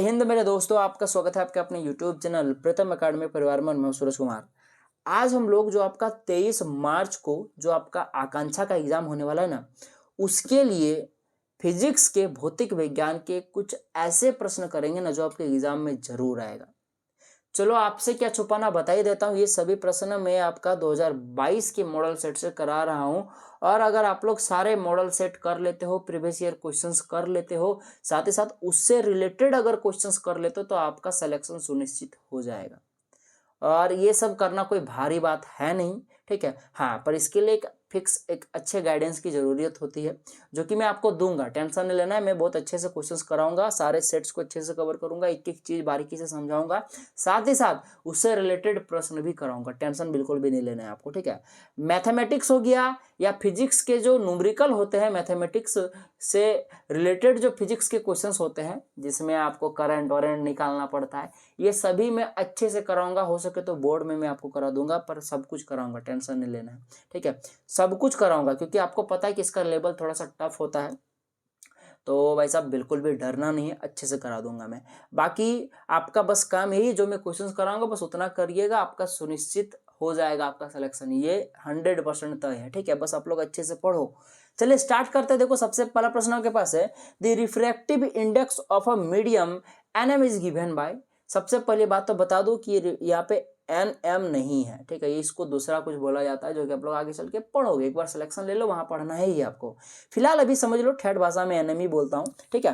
हिंद मेरे दोस्तों, आपका स्वागत है आपके अपने यूट्यूब चैनल प्रीतम अकेडमी परिवार में। मैं सूरज कुमार। आज हम लोग जो आपका 23 मार्च को जो आपका आकांक्षा का एग्जाम होने वाला है ना, उसके लिए फिजिक्स के भौतिक विज्ञान के कुछ ऐसे प्रश्न करेंगे ना जो आपके एग्जाम में जरूर आएगा। चलो आपसे क्या छुपाना, बता ही देता हूँ। ये सभी प्रश्न मैं आपका 2022 के मॉडल सेट से करा रहा हूँ। और अगर आप लोग सारे मॉडल सेट कर लेते हो, प्रीवियस ईयर क्वेश्चंस कर लेते हो, साथ ही साथ उससे रिलेटेड अगर क्वेश्चंस कर लेते हो, तो आपका सिलेक्शन सुनिश्चित हो जाएगा। और ये सब करना कोई भारी बात है नहीं, ठीक है। हाँ, पर इसके लिए एक फिक्स एक अच्छे गाइडेंस की ज़रूरत होती है, जो कि मैं आपको दूंगा। टेंशन नहीं लेना है, मैं बहुत अच्छे से क्वेश्चंस कराऊंगा, सारे सेट्स को अच्छे से कवर करूंगा, एक एक चीज़ बारीकी से समझाऊंगा, साथ ही साथ उससे रिलेटेड प्रश्न भी कराऊंगा। टेंशन बिल्कुल भी नहीं लेना है आपको, ठीक है। मैथमेटिक्स हो गया या फिजिक्स के जो न्यूमेरिकल होते हैं, मैथमेटिक्स से रिलेटेड जो फिजिक्स के क्वेश्चंस होते हैं, जिसमें आपको करंट वरेंट निकालना पड़ता है, ये सभी मैं अच्छे से कराऊंगा। हो सके तो बोर्ड में मैं आपको करा दूंगा, पर सब कुछ कराऊंगा, टेंशन नहीं लेना है, ठीक है। सब कुछ कराऊंगा, क्योंकि आपको पता है कि इसका लेवल थोड़ा सा टफ होता है। तो भाई साहब बिल्कुल भी डरना नहीं है, अच्छे से करा दूंगा मैं। बाकी आपका बस काम यही, जो मैं क्वेश्चंस कराऊंगा बस उतना करिएगा, आपका सुनिश्चित हो जाएगा आपका सिलेक्शन। ये 100% तय है, ठीक है। बस आप लोग अच्छे से पढ़ो। चलिए स्टार्ट करते हैं। देखो, सबसे पहला प्रश्न आपके पास है, the refractive index of a medium n is given by. सबसे पहली बात तो बता दो कि यहाँ पे एन एम नहीं है, ठीक है। ये इसको दूसरा कुछ बोला जाता है, जो कि आप लोग आगे चल के पढ़ोगे। एक बार सिलेक्शन ले लो, वहां पढ़ना है ही आपको। फिलहाल अभी समझ लो, ठेठ भाषा में एनएम ही बोलता हूँ, ठीक है।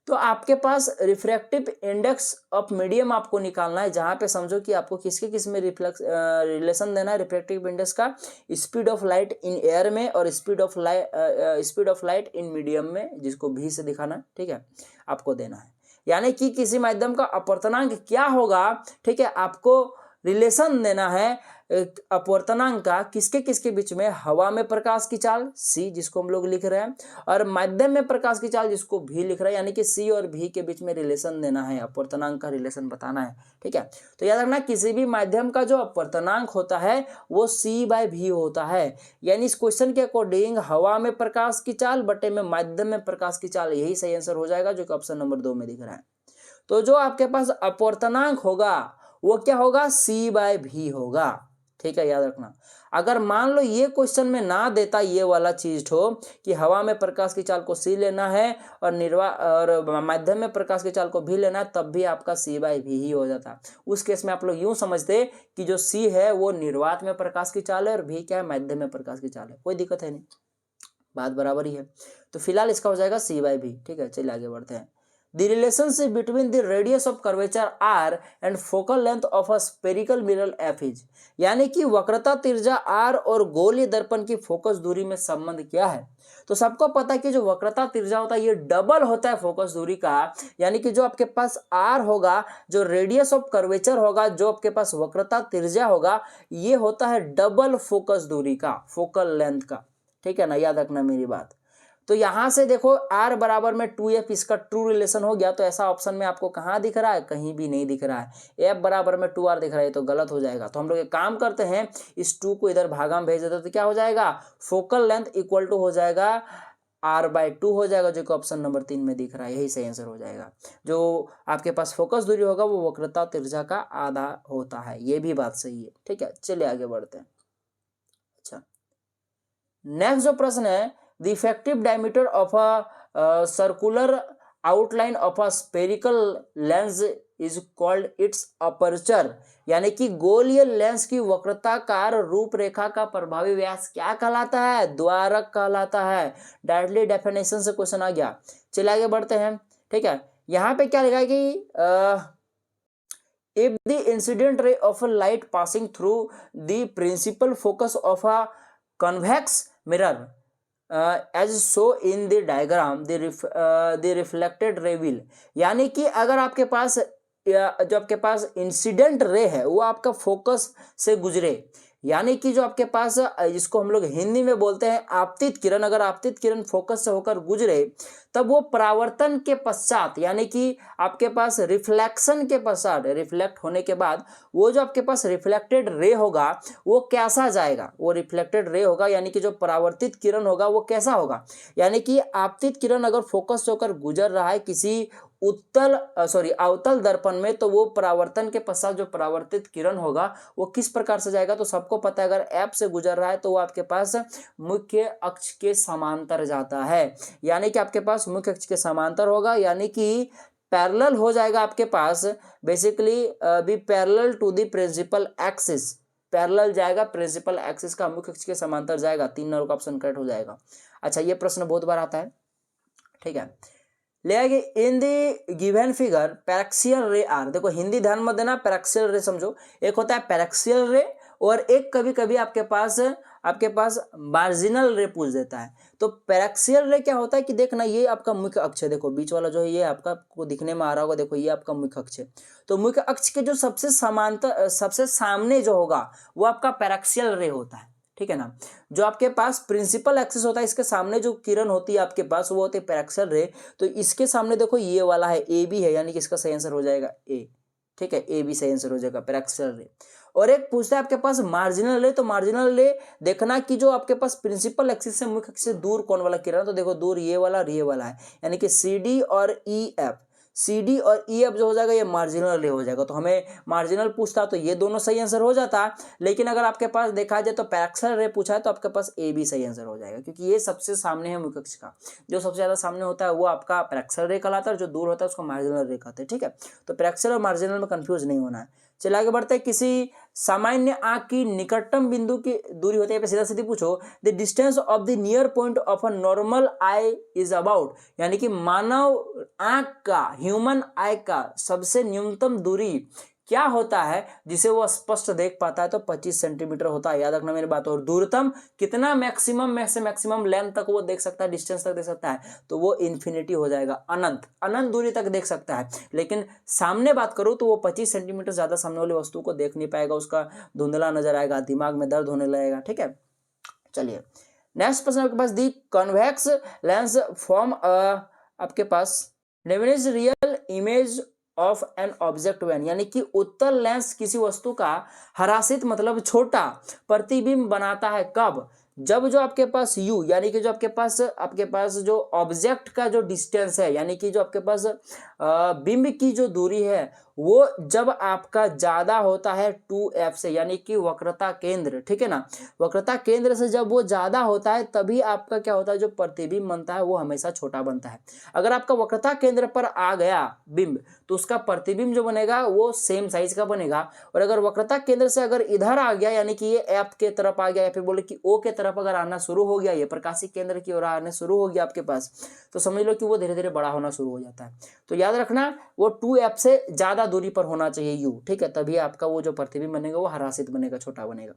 तो आपके पास रिफ्रैक्टिव इंडेक्स ऑफ मीडियम आपको निकालना है, जहां पे समझो कि आपको किसके किस में रिलेशन देना है रिफ्रैक्टिव इंडेक्स का। Speed of light in air में और speed of light in medium में, जिसको भी से दिखाना है, ठीक है, आपको देना है। यानी कि किसी माध्यम का अपवर्तनांक क्या होगा, ठीक है, आपको रिलेशन देना है अपवर्तनांक का किसके किसके बीच में। हवा में प्रकाश की चाल सी, जिसको हम लोग लिख रहे हैं, और माध्यम में प्रकाश की चाल, जिसको भी लिख रहे हैं। यानी कि सी और भी के बीच में रिलेशन देना है, अपवर्तनांक का रिलेशन बताना है, ठीक है। तो याद रखना, किसी भी माध्यम का जो अपवर्तनांक होता है वो सी बाय भी होता है। यानी इस क्वेश्चन के अकॉर्डिंग हवा में प्रकाश की चाल बटे में माध्यम में प्रकाश की चाल, यही सही आंसर हो जाएगा, जो कि ऑप्शन नंबर 2 में दिख रहा है। तो जो आपके पास अपवर्तनांक होगा वो क्या होगा, सी बाय भी होगा, ठीक है, याद रखना। अगर मान लो ये क्वेश्चन में ना देता ये वाला चीज हो कि हवा में प्रकाश की चाल को सी लेना है और माध्यम में प्रकाश की चाल को भी लेना है, तब भी आपका सी बाय भी ही हो जाता। उस केस में आप लोग यूं समझते कि जो सी है वो निर्वात में प्रकाश की चाल है और भी क्या है, माध्यम में प्रकाश की चाल है। कोई दिक्कत है नहीं, बात बराबर ही है। तो फिलहाल इसका हो जाएगा सी बाय भी, ठीक है। चलिए आगे बढ़ते हैं। The relationship between the radius of curvature r and focal length of a spherical mirror f is, यानी कि वक्रता त्रिज्या r और गोलीय दर्पण की फोकस दूरी में संबंध क्या है। तो सबको पता है कि जो वक्रता त्रिज्या होता है ये डबल होता है फोकस दूरी का। यानी कि जो आपके पास r होगा, जो रेडियस ऑफ कर्वेचर होगा, जो आपके पास वक्रता त्रिज्या होगा, ये होता है डबल फोकस दूरी का, फोकल लेंथ का, ठीक है ना। याद रखना मेरी बात। तो यहां से देखो r बराबर में 2f, इसका ट्रू रिलेशन हो गया। तो ऐसा ऑप्शन में आपको कहां दिख रहा है, कहीं भी नहीं दिख रहा है। f बराबर में 2r दिख रहा है, तो गलत हो जाएगा। तो हम लोग एक काम करते हैं, इस 2 को इधर भागा में भेज देते, तो क्या हो जाएगा, फोकल लेंथ इक्वल टू हो जाएगा r/2 हो जाएगा, जो कि ऑप्शन नंबर 3 में दिख रहा है, यही सही आंसर हो जाएगा। जो आपके पास फोकस दूरी होगा वो वक्रता त्रिज्या का आधा होता है, ये भी बात सही है, ठीक है। चलिए आगे बढ़ते हैं। अच्छा, नेक्स्ट जो प्रश्न है, the effective diameter of a circular outline of a spherical lens is called its aperture. यानी कि गोलीय लेंस की वक्रताकार रूपरेखा का प्रभावी व्यास क्या कहलाता है, द्वारक कहलाता है। डायरेक्टली डेफिनेशन से क्वेश्चन आ गया। चलिए आगे बढ़ते हैं, ठीक है। यहाँ पे क्या लिखा है कि if the incident ray of a light passing through the principal focus of a convex mirror as so in the diagram, the reflected ray will, यानी कि अगर आपके पास जो आपके पास इंसिडेंट रे है वो आपका फोकस से गुजरे, यानी कि जो आपके पास जिसको हम लोग हिंदी में बोलते हैं आपतित किरण, अगर आपतित किरण फोकस से होकर गुजरे, तब वो परावर्तन के पश्चात यानी कि आपके पास रिफ्लेक्शन के पश्चात, रिफ्लेक्ट होने के बाद वो जो आपके पास रिफ्लेक्टेड रे होगा वो कैसा जाएगा, वो रिफ्लेक्टेड रे होगा यानी कि जो परावर्तित किरण होगा वो कैसा होगा, यानी कि आपतित किरण अगर फोकस होकर गुजर रहा है किसी अवतल दर्पण में, तो वो परावर्तन के पश्चात जो परावर्तित किरण होगा वो किस प्रकार से जाएगा। तो सबको पता है अगर एफ से गुजर रहा है तो वो आपके पास मुख्य अक्ष के समांतर जाता है, यानी कि आपके पास मुख्य अक्ष के समांतर होगा, यानी कि पैरेलल हो जाएगा आपके पास, basically be parallel to the principal axis, parallel जाएगा प्रिंसिपल एक्सिस का, मुख्य अक्ष के समांतर जाएगा। 3 नंबर का ऑप्शन करेक्ट हो जाएगा। अच्छा, ये प्रश्न बहुत बार आता है, ठीक है। ले आएंगे इन दी गिवन फिगर पैरेक्सियल रे आर, देखो हिंदी ध्यान मत देना, पैरेक्सियल रे समझो, एक होता है पैरेक्सियल रे और एक कभी कभी आपके पास मार्जिनल रे पूछ देता है। तो पैरेक्सियल रे क्या होता है कि देखना ये आपका मुख्य अक्ष है, देखो बीच वाला जो है ये आपका को दिखने में आ रहा होगा, देखो ये आपका मुख्य अक्ष है। तो मुख्य अक्ष के जो सबसे समांतर सबसे सामने जो होगा वो आपका पैरेक्सियल रे होता है, ठीक है ना। जो आपके पास प्रिंसिपल एक्सिस होता है इसके सामने जो किरण होती है आपके पास वो होती है पैरेक्सियल रे। तो इसके सामने देखो ये वाला है ए बी है, यानी कि इसका सही आंसर हो जाएगा ए, ठीक है, ए बी सही आंसर हो जाएगा पैरेक्सियल रे। और एक पूछता है आपके पास मार्जिनल रे, तो मार्जिनल रे देखना कि जो आपके पास प्रिंसिपल एक्सिस से मुख्य एक्सिस से दूर कौन वाला किरण, तो देखो दूर ये वाला और ये वाला है, यानी कि सी डी और ई एफ, सी डी और ई एफ जो हो जाएगा ये मार्जिनल रे हो जाएगा। तो हमें मार्जिनल पूछता तो ये दोनों सही आंसर हो जाता, लेकिन अगर आपके पास देखा जाए तो पैरेक्सियल रे पूछा है तो आपके पास ए बी सही आंसर हो जाएगा, क्योंकि ये सबसे सामने है मुख्य अक्ष का, जो सबसे ज्यादा सामने होता है वो आपका पैरेक्सियल रे कहलाता है और जो दूर होता है उसको मार्जिनल रे कहते हैं, ठीक है। तो पैरेक्सियल और मार्जिनल में कंफ्यूज नहीं होना है। चलिए आगे बढ़ते हैं। किसी सामान्य आंख की निकटतम बिंदु की दूरी होती है, सीधा सीधी पूछो, the distance of the near point of a normal I is about, यानी कि मानव आंख का, ह्यूमन आई का सबसे न्यूनतम दूरी क्या होता है जिसे वो स्पष्ट देख पाता है, तो 25 सेंटीमीटर होता है, याद रखना मेरी बात। और दूरतम कितना मैक्सिमम में से मैक्सिमम लेंथ तक वो देख सकता है, डिस्टेंस तक देख सकता है, तो वो इन्फिनिटी हो जाएगा, अनंत दूरी तक देख सकता है। लेकिन सामने बात करूं तो वो 25 सेंटीमीटर ज्यादा सामने वाली वस्तु को देख नहीं पाएगा, उसका धुंधला नजर आएगा, दिमाग में दर्द होने लगेगा, ठीक है। चलिए नेक्स्ट प्रश्न आपके पास, दी कॉन्वेक्स लेंस फॉर्म आपके पास नेवियस real image of an object when, यानी कि उत्तल लेंस किसी वस्तु का हरासित मतलब छोटा प्रतिबिंब बनाता है, कब, जब जो आपके पास u यानी कि जो आपके पास जो ऑब्जेक्ट का जो डिस्टेंस है, यानी कि जो आपके पास बिंब की जो दूरी है वो जब आपका ज्यादा होता है 2f से, यानी कि वक्रता केंद्र, ठीक है ना, वक्रता केंद्र से जब वो ज्यादा होता है तभी आपका क्या होता है, जो प्रतिबिंब बनता है वो हमेशा छोटा बनता है। अगर आपका वक्रता केंद्र पर आ गया बिंब तो उसका प्रतिबिंब जो बनेगा वो सेम साइज का बनेगा, और अगर वक्रता केंद्र से अगर इधर आ गया यानी कि ये एफ के तरफ आ गया या फिर बोले कि ओ के तरफ अगर आना शुरू हो गया, ये प्रकाशिक केंद्र की ओर आने शुरू हो गया आपके पास, तो समझ लो कि वो धीरे धीरे बड़ा होना शुरू हो जाता है। तो याद रखना वो 2f से ज्यादा दूरी पर होना चाहिए u, ठीक है, तभी आपका वो जो प्रतिबिंब बनेगा वो हरासित बनेगा, छोटा बनेगा।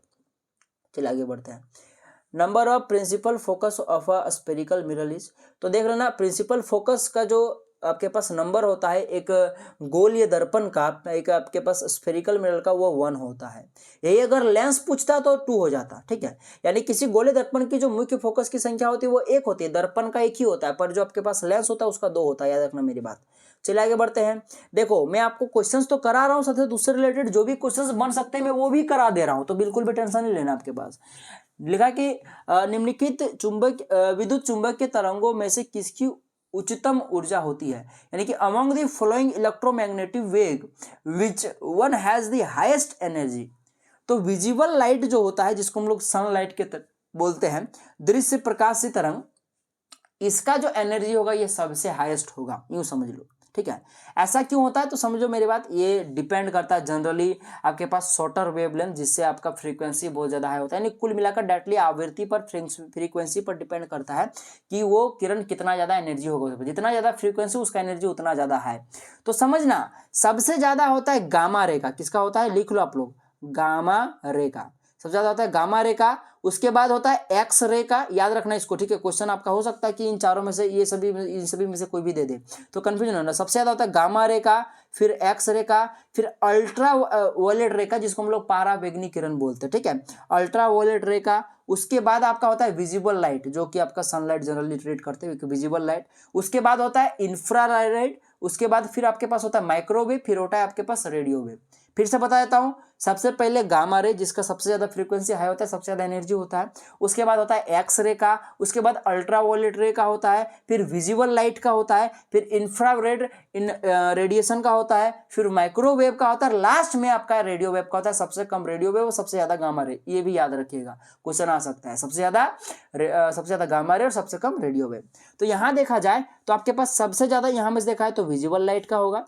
चलिए आगे बढ़ते हैं। Number of principal focus of a spherical mirror is, तो देख लेना प्रिंसिपल फोकस का जो आपके पास नंबर होता है एक गोलीय दर्पण का, एक आपके पास स्फेरिकल मिरर का, वो 1 होता है। यही अगर लेंस पूछता तो 2 हो जाता, ठीक है। यानी किसी गोलीय दर्पण की जो मुख्य फोकस की संख्या होती है वो 1 होती है, दर्पण का 1 ही होता है, पर जो आपके पास लेंस होता है उसका 2 होता है, याद रखना मेरी बात। चलिए आगे बढ़ते हैं। देखो मैं आपको क्वेश्चंस तो करा रहा हूं, साथ ही दूसरे रिलेटेड जो भी क्वेश्चंस बन सकते हैं मैं वो भी करा दे रहा हूं, तो बिल्कुल भी टेंशन नहीं लेना आपके पास। लिखा कि निम्नलिखित विद्युत चुंबक के तरंगों में से किसकी उच्चतम ऊर्जा होती है, यानी कि among the following electromagnetic wave which one has the highest energy, तो विजिबल लाइट जो होता है जिसको हम लोग सनलाइट के बोलते हैं, दृश्य प्रकाश से तरंग, इसका जो एनर्जी होगा ये सबसे हाईएस्ट होगा, यूं समझ लो, ठीक है। ऐसा क्यों होता है तो समझो मेरी बात, ये डिपेंड करता है जनरली आपके पास शॉर्टर वेवलेंथ जिससे आपका फ्रीक्वेंसी बहुत ज्यादा हाई होता है, यानी कुल मिलाकर डायरेक्टली आवृत्ति पर फ्रीक्वेंसी पर डिपेंड करता है कि वो किरण कितना ज्यादा एनर्जी होगा, जितना ज्यादा फ्रीक्वेंसी उसका एनर्जी उतना ज्यादा है। तो समझना सबसे ज्यादा होता है गामा रे का, किसका होता है लिख लो आप लोग, गामा रे का, सबसे ज्यादा होता है गामा रे का, उसके बाद होता है एक्स रे का, याद रखना इसको, ठीक है। क्वेश्चन आपका हो सकता है कि इन चारों में से इन सभी में से कोई भी दे दे, तो कंफ्यूजन होना। सबसे ज्यादा होता है गामा रे का, फिर एक्स रे का, फिर अल्ट्रा वायलेट रे का, जिसको हम लोग पारा बैगनी किरण बोलते हैं, ठीक है, अल्ट्रा वायलेट रे का। उसके बाद आपका होता है विजिबल लाइट, जो कि आपका सनलाइट जनरली ट्रीट करते हैं, विजिबल लाइट। उसके बाद होता है इंफ्रारेड, उसके बाद फिर आपके पास होता है माइक्रोवेव, फिर होता है आपके पास रेडियो वेव। फिर से बता देता हूं, सबसे पहले गामा रे, जिसका सबसे ज्यादा फ्रीक्वेंसी हाई होता है, सबसे ज्यादा एनर्जी होता है। उसके बाद होता है एक्स रे का, उसके बाद अल्ट्रा वायलेट रे का होता है, फिर विजिबल लाइट का होता है, फिर इंफ्रारेड रेडिएशन का होता है, फिर माइक्रोवेव का होता है, लास्ट में आपका रेडियो वेव का होता है। सबसे कम रेडियो वेव और सबसे ज्यादा गामा रे, ये भी याद रखिएगा, क्वेश्चन आ सकता है। सबसे ज्यादा गामा रे और सबसे कम रेडियो वेव। तो यहां देखा जाए तो आपके पास सबसे ज्यादा यहां में देखा है तो विजिबल लाइट का होगा।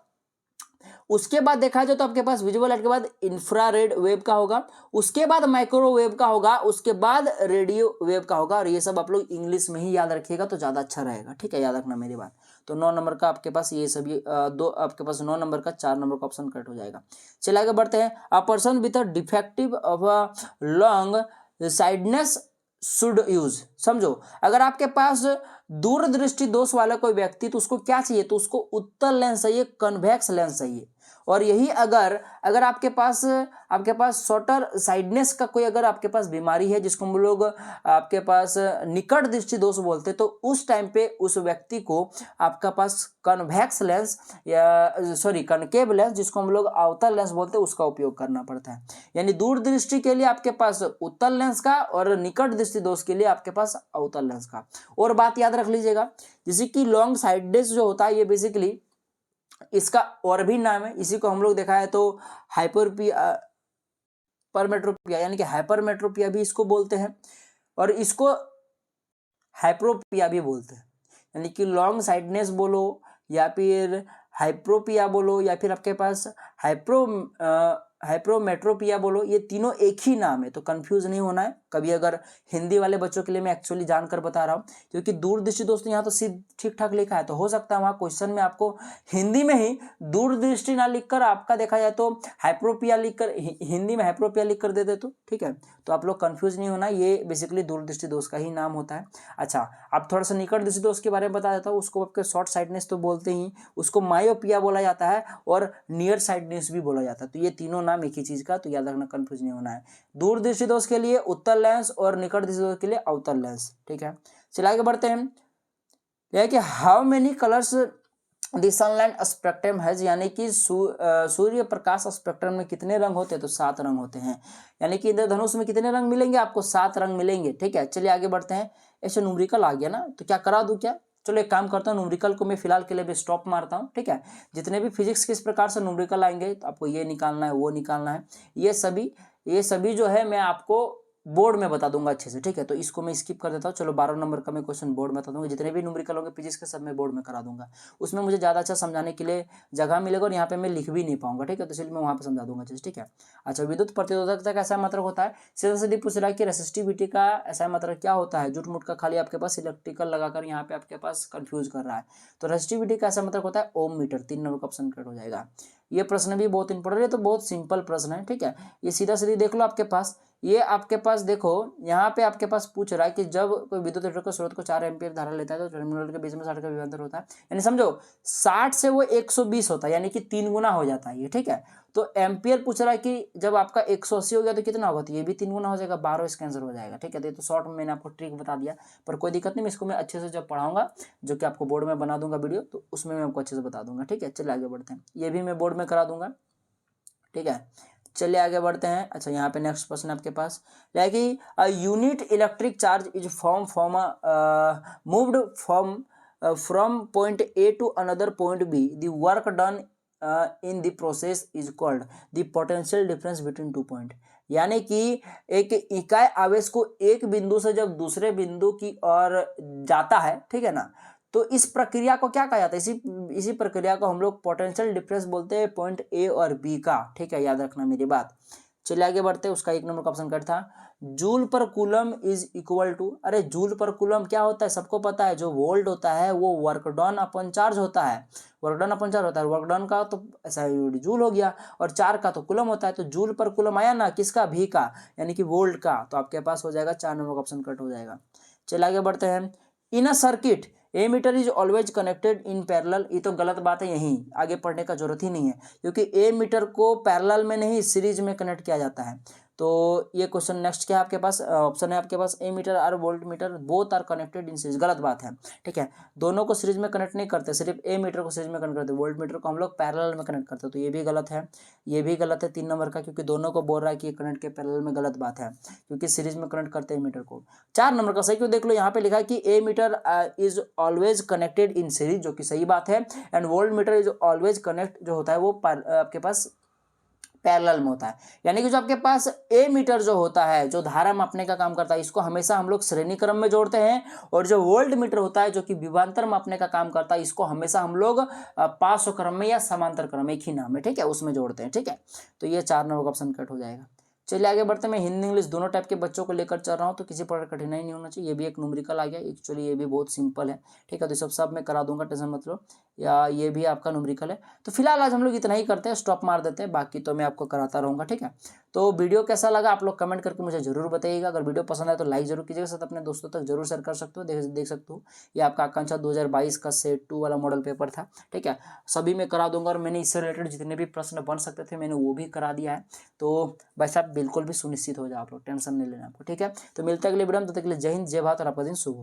उसके बाद देखा जाए तो आपके पास विजुअल लाइट के बाद इंफ्रारेड वेव का होगा, उसके बाद माइक्रोवेव का होगा, उसके बाद रेडियो वेव का होगा। और ये सब आप लोग इंग्लिश में ही याद रखिएगा तो ज्यादा अच्छा रहेगा, ठीक है, याद रखना मेरी बात। तो 9 नंबर का आपके पास ये सभी दो, आपके पास 9 नंबर का 4 नंबर का ऑप्शन करेक्ट हो जाएगा। चलिए आगे बढ़ते हैं। A person with a defective of a long sightedness should use. समझो, अगर आपके पास दूरदृष्टि दोष वाला कोई व्यक्ति, तो उसको क्या चाहिए, तो उसको उत्तल लेंस चाहिए, कन्वेक्स लेंस चाहिए। और यही अगर आपके पास शॉर्टर साइडनेस का कोई अगर आपके पास बीमारी है, जिसको हम लोग आपके पास निकट दृष्टि दोष बोलते हैं, तो उस टाइम पे उस व्यक्ति को आपका पास कन्वेक्स लेंस या सॉरी कनकेव लेंस, जिसको हम लोग अवतल लेंस बोलते हैं, उसका उपयोग करना पड़ता है। यानी दूर दृष्टि के लिए आपके पास उत्तल लेंस का और निकट दृष्टि दोष के लिए आपके पास अवतल लेंस का। और बात याद रख लीजिएगा, जैसे कि लॉन्ग साइडनेस जो होता है, ये बेसिकली इसका और भी नाम है, इसी को हम लोग देखा है तो हाइपरपिया परमेट्रोपिया, यानी कि हाइपरमेट्रोपिया भी इसको बोलते हैं, और इसको हाइप्रोपिया भी बोलते हैं। यानी कि लॉन्ग साइडनेस बोलो या फिर हाइप्रोपिया बोलो या फिर आपके पास हाइप्रोमेट्रोपिया बोलो, ये तीनों एक ही नाम है, तो कंफ्यूज नहीं होना है कभी। अगर हिंदी वाले बच्चों के लिए मैं एक्चुअली जानकर बता रहा हूँ, क्योंकि दूरदृष्टि दोस्तों यहाँ तो सिर्फ ठीक ठाक लिखा है, तो हो सकता है वहाँ क्वेश्चन में आपको हिंदी में ही दूरदृष्टि ना लिखकर आपका देखा जाए तो हाइप्रोपिया लिखकर हिंदी में हाइप्रोपिया लिखकर दे दे, तो ठीक है। तो आप लोग कंफ्यूज नहीं होना, ये बेसिकली दूरदृष्टि दोष का ही नाम होता है। अच्छा, अब थोड़ा सा निकट दृष्टि दोष के बारे में बता देता हूँ। उसको आपके शॉर्ट साइडनेस तो बोलते ही, उसको मायोपिया बोला जाता है और नियर साइडनेस भी बोला जाता है। तो ये तीनों नाम एक ही चीज का, तो याद रखना, कंफ्यूज नहीं होना है। दूर दृष्टि दोष के लिए उत्तल लेंस और निकट दृष्टि दोष के लिए अवतल लेंस, ठीक है। चलिए आगे बढ़ते हैं। यह कि how many colours the sunlight spectrum है, यानी कि सूर्य प्रकाश स्पेक्ट्रम में कितने रंग होते हैं, तो 7 रंग होते हैं। यानी कि इंद्रधनुष में कितने रंग मिलेंगे आपको, 7 रंग मिलेंगे, ठीक है। चलिए आगे बढ़ते हैं। ऐसे न्यूमेरिकल आ गया ना, तो क्या करा दूं क्या, चलो एक काम करता हूँ, न्यूमेरिकल को मैं फिलहाल के लिए भी स्टॉप मारता हूँ, ठीक है। जितने भी फिजिक्स के इस प्रकार से न्यूमेरिकल आएंगे, तो आपको ये निकालना है, वो निकालना है, ये सभी जो है मैं आपको बोर्ड में बता दूंगा अच्छे से, ठीक है। तो इसको मैं स्किप कर देता हूँ। चलो 12 नंबर का मैं क्वेश्चन बोर्ड में बता दूंगा, जितने भी न्यूमेरिकल होंगे फिजिक्स के सब मैं बोर्ड में करा दूंगा। उसमें मुझे ज़्यादा अच्छा समझाने के लिए जगह मिलेगा और यहाँ पे मैं लिख भी नहीं पाऊंगा, ठीक है, तो इसलिए मैं वहाँ पे समझा दूंगा चीज़, ठीक है। अच्छा, विद्युत प्रतिरोधकता का ऐसा मतलब होता है, सीधा सीधी पूछ रहा है कि रेसिस्टिविटी का ऐसा मतलब क्या होता है, झूठ मूठ का खाली आपके पास इलेक्ट्रिकल लगाकर यहाँ पे आपके पास कंफ्यूज कर रहा है। तो रेसिस्टिविटी का ऐसा मतलब होता है ओम मीटर। 3 नंबर का ऑप्शन करेक्ट हो जाएगा। ये प्रश्न भी बहुत इंपॉर्टेंट है, तो बहुत सिंपल प्रश्न है, ठीक है। ये सीधा सीधी देख लो आपके पास, ये आपके पास देखो यहाँ पे आपके पास पूछ रहा है कि जब कोई विद्युत के स्रोत को 4 एम्पीयर धारा लेता है तो टर्मिनल के बीच में 60 का विभवांतर होता है। यानी समझो 60 से वो 120 होता है, यानी कि 3 गुना हो जाता है ये, ठीक है। तो एम्पियर पूछ रहा है कि जब आपका 180 हो गया तो कितना होगा, तो ये भी 3 गुना हो जाएगा, 12 इसका आंसर हो जाएगा, ठीक है। तो शॉर्ट में मैंने आपको ट्रिक बता दिया, पर कोई दिक्कत नहीं, मैं इसको मैं अच्छे से जब पढ़ाऊंगा, जो कि आपको बोर्ड में बना दूंगा वीडियो, तो उसमें मैं आपको अच्छे से बता दूंगा, ठीक है। चलिए आगे बढ़ते हैं, ये भी मैं बोर्ड में करा दूंगा, ठीक है। चलिए आगे बढ़ते हैं। अच्छा, यहाँ पे नेक्स्ट क्वेश्चन आपके पास है कि unit electric charge is from moved from point A to another point B, the work done in the process is called the potential difference between 2 point. यानी कि एक इकाई आवेश को एक बिंदु से जब दूसरे बिंदु की ओर जाता है, ठीक है ना, तो इस प्रक्रिया को क्या कहा जाता है, इसी प्रक्रिया को हम लोग पोटेंशियल डिफरेंस बोलते हैं पॉइंट ए और बी का, ठीक है, याद रखना मेरी बात। चलिए आगे बढ़ते हैं। उसका 1 नंबर का ऑप्शन कट था joule per coulomb is equal to, अरे जूल पर कूलम क्या होता है सबको पता है, जो वोल्ट होता है वो वर्क डन अपन चार्ज होता है, वर्क डन अपन चार्ज होता है, वर्क डन का तो ऐसा जूल हो गया और चार का तो कूलम होता है, तो जूल पर कूलम आया ना किसका, भी का, यानी कि वोल्ट का, तो आपके पास हो जाएगा 4 नंबर का ऑप्शन कट हो जाएगा। चलिए आगे बढ़ते हैं। In a circuit ammeter is always connected in parallel, ये तो गलत बात है, यहीं आगे पढ़ने का जरूरत ही नहीं है, क्योंकि ए मीटर को पैरेलल में नहीं सीरीज में कनेक्ट किया जाता है। तो ये क्वेश्चन नेक्स्ट क्या है आपके पास, ऑप्शन है आपके पास ए मीटर और voltmeter both are connected in series, गलत बात है, ठीक है, दोनों को सीरीज में कनेक्ट नहीं करते, सिर्फ ए मीटर को सीरीज में कनेक्ट करते, वोल्ट मीटर को हम लोग पैरेलल में कनेक्ट करते हैं, तो ये भी गलत है, ये भी गलत है 3 नंबर का, क्योंकि दोनों को बोल रहा है कि कनेक्ट के पैरेलल में, गलत बात है, क्योंकि सीरीज में कनेक्ट करते हैं मीटर को। 4 नंबर का सही क्यों, देख लो यहाँ पे लिखा है कि ammeter is always connected in series, जो कि सही बात है, and voltmeter is always connect जो होता है वो आपके पास पैरेलल में होता है, यानी कि जो आपके पास ए मीटर जो होता है, जो धारा मापने का काम करता है, इसको हमेशा हम लोग श्रेणी क्रम में जोड़ते हैं, और जो वोल्ट मीटर होता है जो कि विभवांतर मापने का काम करता है, इसको हमेशा हम लोग पार्श्व क्रम में या समांतर क्रम में, एक ही नाम है, ठीक है, उसमें जोड़ते हैं, ठीक है, तो ये 4 नंबर का ऑप्शन कट हो जाएगा। चलिए आगे बढ़ते हैं। मैं हिंदी इंग्लिश दोनों टाइप के बच्चों को लेकर चल रहा हूँ, तो किसी प्रकार कठिनाई नहीं होना चाहिए। ये भी एक न्यूमेरिकल आ गया, एक्चुअली ये भी बहुत सिंपल है, ठीक है, तो सब मैं करा दूंगा, टेंशन मत लो, या ये भी आपका न्यूमेरिकल है। तो फिलहाल आज हम लोग इतना ही करते हैं, स्टॉप मार देते हैं, बाकी तो मैं आपको कराता रहूँगा, ठीक है। तो वीडियो कैसा लगा आप लोग कमेंट करके मुझे जरूर बताइएगा। अगर वीडियो पसंद आए तो लाइक जरूर कीजिएगा, साथ अपने दोस्तों तक जरूर शेयर कर सकते हो। देख सकते हो ये आपका आकांक्षा 2022 का सेट 2 वाला मॉडल पेपर था, ठीक है, सभी में करा दूंगा, और मैंने इससे रिलेटेड जितने भी प्रश्न बन सकते थे मैंने वो भी करा दिया है। तो भाई साहब बिल्कुल भी सुनिश्चित हो जाओ, आप लोग टेंशन नहीं लेना आपको, ठीक है। तो मिलते हैं अगले वीडियो में, तब तक के लिए जय हिंद, जय भारत, और आपका दिन शुभ हो।